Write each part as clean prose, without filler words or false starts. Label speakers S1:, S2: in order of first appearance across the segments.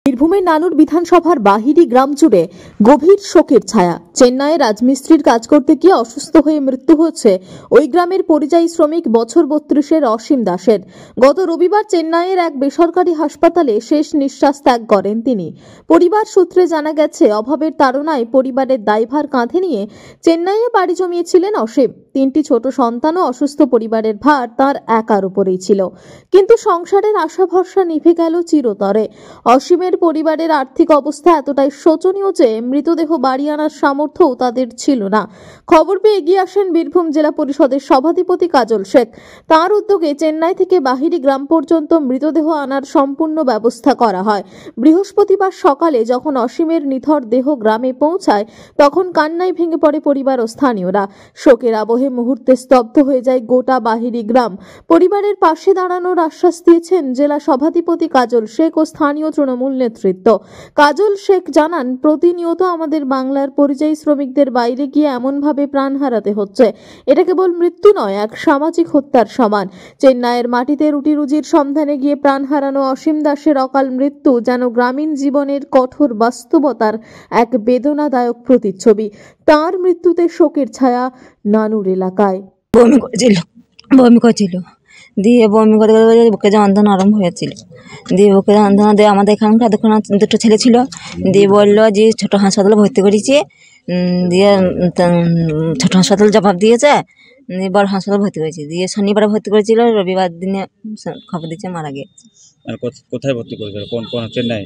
S1: বীরভূমের নানুর বিধানসভার বাহিরি গ্রাম জুড়ে গভীর শোকের ছায়া। চেন্নাইয়ে রাজমিস্ত্রির কাজ করতে গিয়ে অসুস্থ হয়ে মৃত্যু হচ্ছে ওই গ্রামের পরিযায়ী শ্রমিক বছর 32-এর অসীম দাসের। গত রবিবার চেন্নাইয়ের এক বেসরকারি হাসপাতালে শেষ নিঃশ্বাস ত্যাগ করেন তিনি। পরিবার সূত্রে জানা গেছে, অভাবের তাড়নায় পরিবারের দায়ভার কাঁধে নিয়ে চেন্নাইয়ে বাড়ি জমিয়েছিলেন অসীম। 3টি ছোট সন্তান ও অসুস্থ পরিবারের ভার তার একার উপরেই ছিল, কিন্তু সংসারের আশা ভরসা নিভে গেল চিরতরে। অসীমের পরিবারের আর্থিক অবস্থা এতটাই শোচনীয় যে মৃতদেহ বাড়ি আনার সামর্থ্যও তাদের ছিল না। খবর পেয়ে এগিয়ে আসেন বীরভূম জেলা পরিষদের সভাধিপতি কাজল শেখ। তার উদ্যোগে চেন্নাই থেকে বাহিরি গ্রাম পর্যন্ত মৃতদেহ আনার সম্পূর্ণ ব্যবস্থা করা হয়। বৃহস্পতিবার সকালে যখন অসীমের নিথর দেহ গ্রামে পৌঁছায়, তখন কান্নায় ভেঙে পড়ে পরিবার ও স্থানীয়রা। শোকের আবহে মুহূর্তে স্তব্ধ হয়ে যায় গোটা বাহিরি গ্রাম। পরিবারের পাশে দাঁড়ানোর আশ্বাস দিয়েছেন জেলা সভাধিপতি কাজল শেখ ও স্থানীয় তৃণমূল নেতৃত্ব। কাজল শেখ জানান, প্রতিনিয়ত আমাদের বাংলার পরিযায়ী শ্রমিকদের বাইরে গিয়ে এমনভাবে প্রাণ হারাতে হচ্ছে, এটা কেবল মৃত্যু নয়, এক সামাজিক হত্যার সমান। চেন্নাইয়ের মাটিতে রুটি রুজির সন্ধানে গিয়ে প্রাণ হারানো অসীম দাসের অকাল মৃত্যু যেন গ্রামীণ জীবনের কঠোর বাস্তবতার এক বেদনাদায়ক প্রতিচ্ছবি। তার মৃত্যুতে শোকের ছায়া নানুর এলাকায়।
S2: বমি করছিল, দিয়ে বমি করতে করতে বুকে যন্ত্রণা আরম্ভ হয়েছিল। দিয়ে বুকে যন্ত্রণা দিয়ে আমাদের এখানকার দুটো ছেলে ছিল, দিয়ে বললো যে ছোট হাসপাতালে ভর্তি করেছি। দিয়ে ছোট হাসপাতাল জবাব দিয়েছে, বড় হাসপাতাল ভর্তি করেছি। দিয়ে শনিবারে ভর্তি করেছিল, রবিবার দিনে খবর দিচ্ছে মারা গিয়েছে।
S3: কোথায় ভর্তি করেছিল? কোন চেন্নাই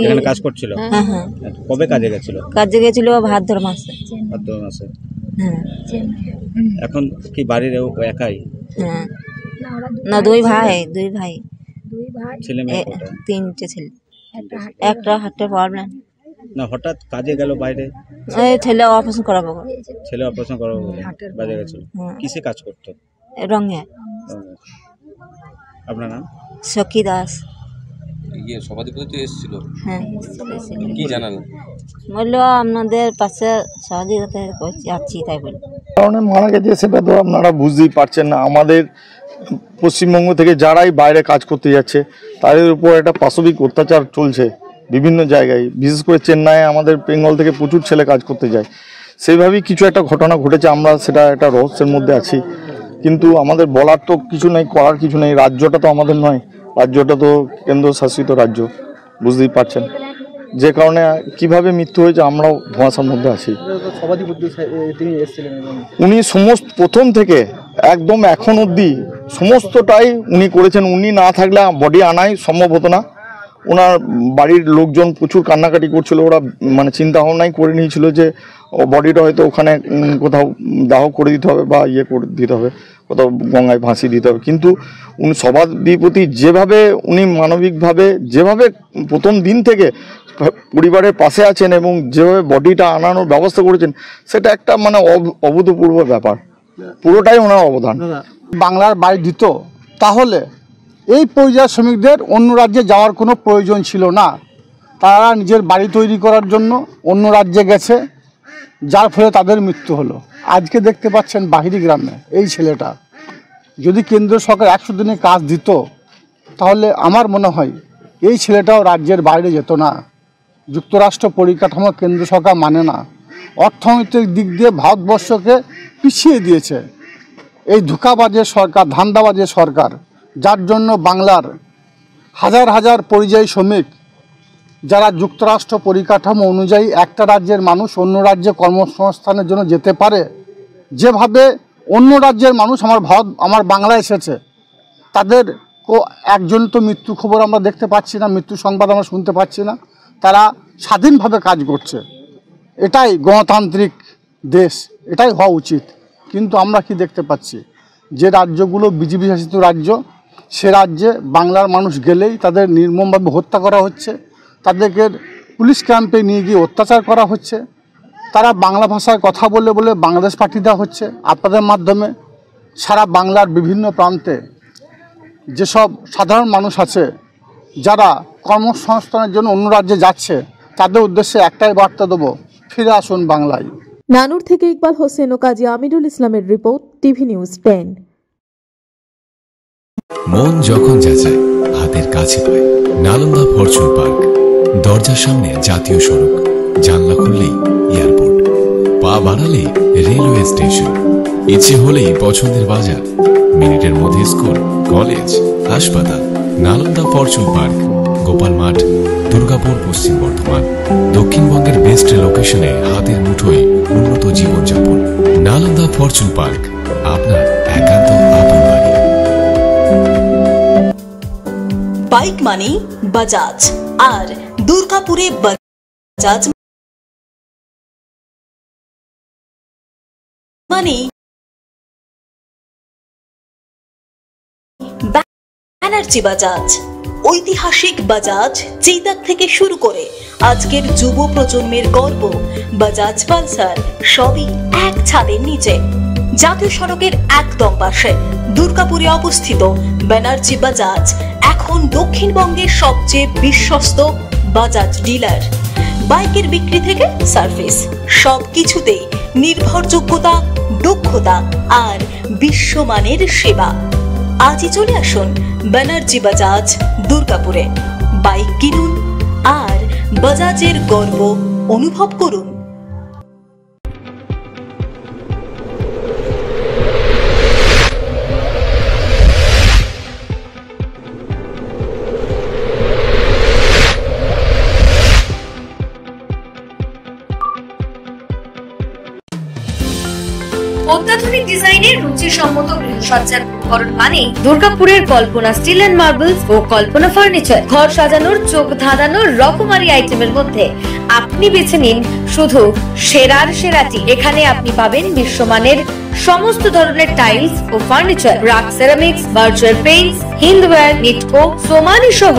S3: এখানে কাজ করছিল?
S2: হ্যাঁ হ্যাঁ।
S3: কবে কাজে গেছিল?
S2: কাজে গেছিল ভাদ্র মাসে।
S3: হ্যাঁ। এখন কি বাড়ির একাই?
S2: হ্যাঁ, না দুই ভাই
S3: ছেলে মেয়ে?
S2: 3টে ছেলে, একটা হার্টের প্রবলেম।
S3: না, হঠাৎ কাজে গেল বাইরে?
S2: ছেলে অপারেশন করাবো
S3: বলে বাইরে গেছিল। কিসে কাজ করতো?
S2: রঙে।
S3: আপনার নাম?
S2: সখী দাস।
S4: সভাধিপতি এসেছিল?
S2: হ্যাঁ,
S4: কি জানালেন?
S2: বললো আপনাদের পাশে সহযোগিতা আছি, তাই বলি।
S5: কারণে মারা গেছে সেটা তো আপনারা বুঝতেই পারছেন না। আমাদের পশ্চিমবঙ্গ থেকে যারাই বাইরে কাজ করতে যাচ্ছে তাদের উপর একটা পাশবিক অত্যাচার চলছে বিভিন্ন জায়গায়, বিশেষ করে চেন্নাইয়ে আমাদের বেঙ্গল থেকে প্রচুর ছেলে কাজ করতে যায়। সেইভাবেই কিছু একটা ঘটনা ঘটেছে, আমরা সেটা একটা রহস্যের মধ্যে আছি। কিন্তু আমাদের বলার তো কিছু নেই, করার কিছু নেই। রাজ্যটা তো আমাদের নয়, রাজ্যটা তো কেন্দ্রশাসিত রাজ্য, বুঝতেই পারছেন। যে কারণে কিভাবে মৃত্যু হয়েছে আমরাও ধোঁয়াশার মধ্যে আছি। উনি সমস্ত প্রথম থেকে একদম এখন অবধি সমস্তটাই উনি করেছেন। উনি না থাকলে বডি আনাই সম্ভব হতো না। ওনার বাড়ির লোকজন প্রচুর কান্নাকাটি করছিল। ওরা মানে চিন্তা ভাবনাই করে নিয়েছিল যে বডিটা হয়তো ওখানে কোথাও দাহ করে দিতে হবে বা করে দিতে হবে, কোথাও গঙ্গায় ভাসিয়ে দিতে হবে। কিন্তু উনি সভাধিপতি যেভাবে উনি মানবিকভাবে যেভাবে প্রথম দিন থেকে পরিবারের পাশে আছেন এবং যেভাবে বডিটা আনানোর ব্যবস্থা করেছেন, সেটা একটা মানে অভূতপূর্ব ব্যাপার। পুরোটাই ওনার অবদান।
S6: বাংলার বাড়ি দিত তাহলে এই পরিযায়ী শ্রমিকদের অন্য রাজ্যে যাওয়ার কোনো প্রয়োজন ছিল না। তারা নিজের বাড়ি তৈরি করার জন্য অন্য রাজ্যে গেছে, যার ফলে তাদের মৃত্যু হলো। আজকে দেখতে পাচ্ছেন বাহিরি গ্রামে এই ছেলেটা, যদি কেন্দ্র সরকার 100 দিনে কাজ দিত তাহলে আমার মনে হয় এই ছেলেটাও রাজ্যের বাইরে যেত না। যুক্তরাষ্ট্র পরিকাঠামো কেন্দ্র সরকার মানে না, অর্থনৈতিক দিক দিয়ে ভারতবর্ষকে পিছিয়ে দিয়েছে এই ধোঁকাবাজের সরকার, ধান্দাবাজের সরকার, যার জন্য বাংলার হাজার হাজার পরিযায়ী শ্রমিক যারা যুক্তরাষ্ট্র পরিকাঠামো অনুযায়ী একটা রাজ্যের মানুষ অন্য রাজ্যে কর্মসংস্থানের জন্য যেতে পারে, যেভাবে অন্য রাজ্যের মানুষ আমার বাংলায় এসেছে, তাদের একজন তো মৃত্যু খবর আমরা দেখতে পাচ্ছি না, মৃত্যু সংবাদ আমরা শুনতে পাচ্ছি না। তারা স্বাধীনভাবে কাজ করছে। এটাই গণতান্ত্রিক দেশ, এটাই হওয়া উচিত। কিন্তু আমরা কি দেখতে পাচ্ছি, যে রাজ্যগুলো বিজেপি শাসিত রাজ্য, সে রাজ্যে বাংলার মানুষ গেলেই তাদের নির্মমভাবে হত্যা করা হচ্ছে, তাদেরকে পুলিশ ক্যাম্পে নিয়ে গিয়ে অত্যাচার করা হচ্ছে। তারা বাংলা ভাষায় কথা বলে বলে বাংলাদেশ পাঠিয়ে দেওয়া হচ্ছে। আপনাদের মাধ্যমে সারা বাংলার বিভিন্ন প্রান্তে যেসব সাধারণ মানুষ আছে যারা কর্মসংস্থানের জন্য অন্য রাজ্যে যাচ্ছে, তাদের উদ্দেশ্যে একটাই বার্তা দেবো, ফিরে আসুন বাংলায়।
S1: নানুর থেকে ইকবাল হোসেন ও কাজী আমিরুল ইসলামের রিপোর্ট, টিভি নিউজ 10।
S7: মন যখন যাচায় হাতের কাছে পায়, নালন্দা ফরচুন পার্ক। দরজার সামনে জাতীয় সড়ক, জানলা খুললেই এয়ারপোর্ট, পা বাড়ালে রেলওয়ে স্টেশন, ইচ্ছে হলেই পছন্দের বাজার, মিনিটের মধ্যে স্কুল, কলেজ, হাসপাতাল। নালন্দা ফরচুন পার্ক, গোপাল মাঠ, দুর্গাপুর, পশ্চিম বর্ধমান। দক্ষিণবঙ্গের বেস্ট লোকেশনে হাতের মুঠোয় উন্নত জীবনযাপন। নালন্দা ফরচুন পার্ক, আপনার একান্ত আপন বাড়ি।
S8: বাইক মানে বাজাজ, আর দুর্গাপুরে বাজাজ মানে ব্যানার্জি বাজাজ। ঐতিহাসিক বাজাজ চেতক থেকে শুরু করে আজকের যুব প্রজন্মের গর্ব বাজাজ পালসার, সবই এক ছাদের নিচে। জাতীয় সড়কের একদম পাশে দুর্গাপুরে অবস্থিত ব্যানার্জি বাজাজ এখন দক্ষিণবঙ্গের সবচেয়ে বিশ্বস্ত বাজাজ ডিলার। বাইকের বিক্রি থেকে সার্ভিস, সবকিছুতেই নির্ভরযোগ্যতা, দক্ষতা আর বিশ্বমানের সেবা। আজই চলে আসুন ব্যানার্জি বাজাজ দুর্গাপুরে। বাইক কিনুন আর বাজাজের গর্ব অনুভব করুন।
S9: অত্যাধুনিক ডিজাইনের রুচিসম্মত গৃহসজ্জার উপকরণ মানে দুর্গাপুরের কল্পনা স্টিল এন্ড মার্বেলস ও কল্পনা ফার্নিচার। ঘর সাজানোর, চোখ ধাঁধানোর রকমারি আইটেমের মধ্যে আপনি বেছে নিন শুধু সেরার সেরাটি। এখানে আপনি পাবেন বিশ্বমানের সমস্ত ধরনের টাইলস ও furniture, RAK Ceramics, Virtual Paints, Hindware, Nitco, Somany সহ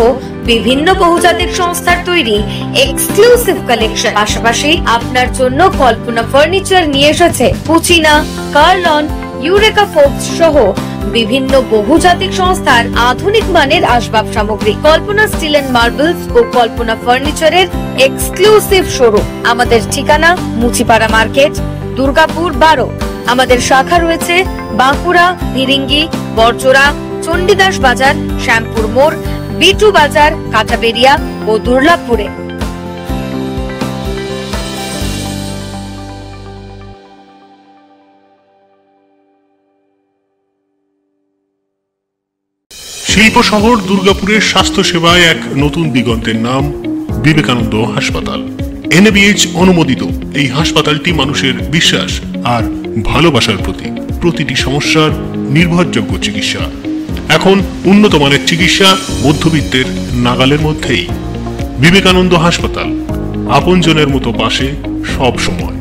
S9: বিভিন্ন বহুজাতিক সংস্থার তৈরি এক্সক্লুসিভ কালেকশন। পাশাপাশি আপনার জন্য কল্পনা ফার্নিচার নিয়ে এসেছে পুচিনা, কার্লন, ইউরেকা ফোর্বস সহ বিভিন্ন বহুজাতিক সংস্থার আধুনিক মানের আসবাব সামগ্রী। কল্পনা স্টিল এন্ড মার্বেলস ও কল্পনা ফার্নিচারের এক্সক্লুসিভ শোরুম। আমাদের ঠিকানা মুচিপাড়া মার্কেট, দুর্গাপুর 12। আমাদের শাখা রয়েছে বাঁকুড়া, ভিরিঙ্গি, বড়জোড়া, চণ্ডীদাস বাজার, শ্যামপুর মোড়, বিটু বাজার, কাটাবেরিয়া ও দুর্লাভপুরে।
S10: শিল্প শহর দুর্গাপুরের স্বাস্থ্য সেবায় এক নতুন দিগন্তের নাম বিবেকানন্দ হাসপাতাল। NABH অনুমোদিত এই হাসপাতালটি মানুষের বিশ্বাস আর ভালোবাসার প্রতীক। প্রতিটি সমস্যার নির্ভরযোগ্য চিকিৎসা। এখন উন্নত মানের চিকিৎসা মধ্যবিত্তের নাগালের মধ্যেই। বিবেকানন্দ হাসপাতাল, আপনজনের মতো পাশে সব সময়।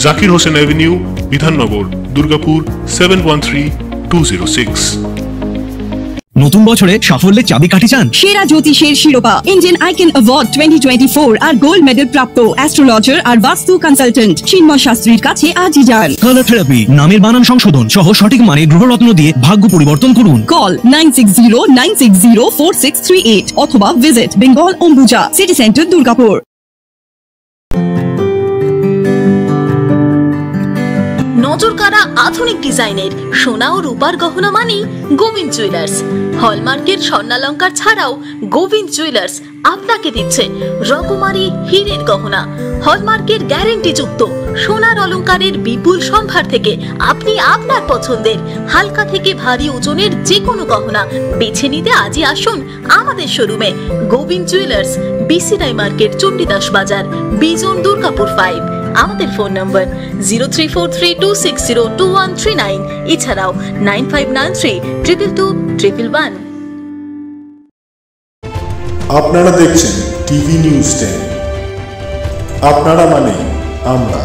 S10: জাকির হোসেন অ্যাভিনিউ, বিধাননগর, দুর্গাপুর 713206।
S11: নতুন বছরে সাফল্যের চাবিকাঠি চান? সেরা জ্যোতিষের শিরোপা, ইন্ডিয়ান আইকন অ্যাওয়ার্ড 2024 আর গোল্ড মেডেল প্রাপ্ত অ্যাস্ট্রোলজার আর বাস্তু কনসালটেন্ট চিন্ময় শাস্ত্রীর কাছে আজই যান। কালার থেরাপি, নামের বানান সংশোধন সহ সঠিক মানে গ্রহরত্ন দিয়ে ভাগ্য পরিবর্তন করুন। কল 9609604638 অথবা visit Bengal Ambuja, City Centre, Durgapur.
S8: নজরকাড়া আধুনিক ডিজাইনের সোনা ও রূপার গহনা মানে গোবিন্দ জুয়েলার্স। হলমার্কের স্বর্ণালঙ্কার ছাড়াও গোবিন্দ জুয়েলার্স আপনাকে দিচ্ছে রকমারি হীরের গহনা। হলমার্কের গ্যারেন্টি যুক্ত সোনার অলংকারের বিপুল সম্ভার থেকে আপনি আপনার পছন্দের হালকা থেকে ভারী ওজনের যে কোনো গহনা বেছে নিতে আজই আসুন আমাদের শোরুমে। Gobinda jewellers, BCI market, Chandidas Bazar, Bijan, Durgapur 5। আমাদের ফোন নম্বর 034326021139, এছাড়াও 9593222111।
S12: আপনারা দেখছেন টিভি নিউজ 10। আপনারা মানে আমরা।